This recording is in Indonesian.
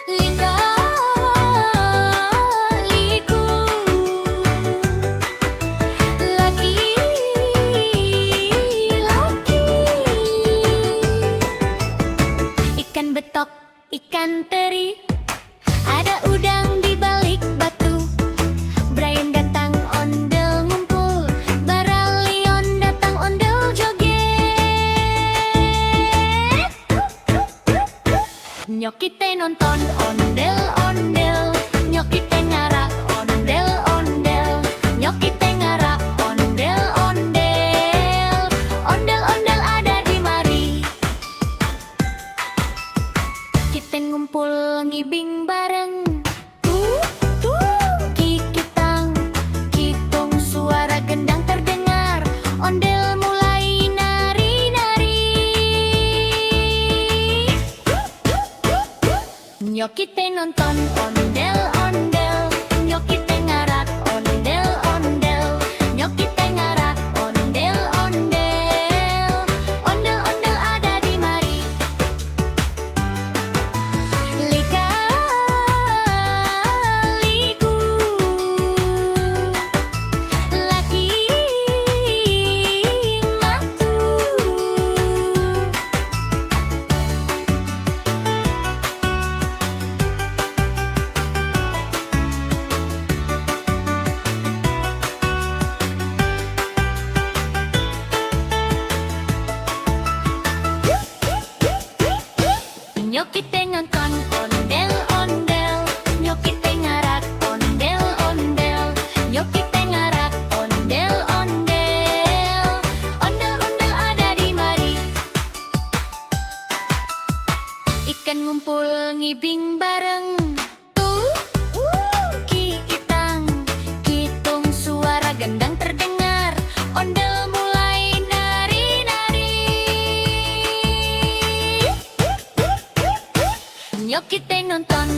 Lika-liku laki-laki, ikan betok, ikan teri, ada udang di balik batu. Brian datang, ondel ngumpul, Baralion datang, ondel joget. Nyok kita nonton, ondel-ondel, nyok kita ngarak, ondel-ondel, nyok kita ngarak, ondel-ondel, ondel-ondel ada di mari. Kita ngumpul ngibing bareng, kikitang, kitung, suara gendang terdengar, ondel mulai nari-nari. Nyok kita nonton, ondel-ondel, nyok kita ngarak, ondel-ondel, nyok kita ngarak, ondel-ondel, ondel-ondel ada di mari. Lika-liku laki-laki. Nyok kita nonton, ondel-ondel, nyok kita ngarak, ondel-ondel, nyok kita ngarak, ondel-ondel, ondel-ondel ada di mari. Ikan ngumpul ngibing bareng, kiitang, kitung, suara gendang terdengar, ondel mulai nari-nari. Nyok kita nonton,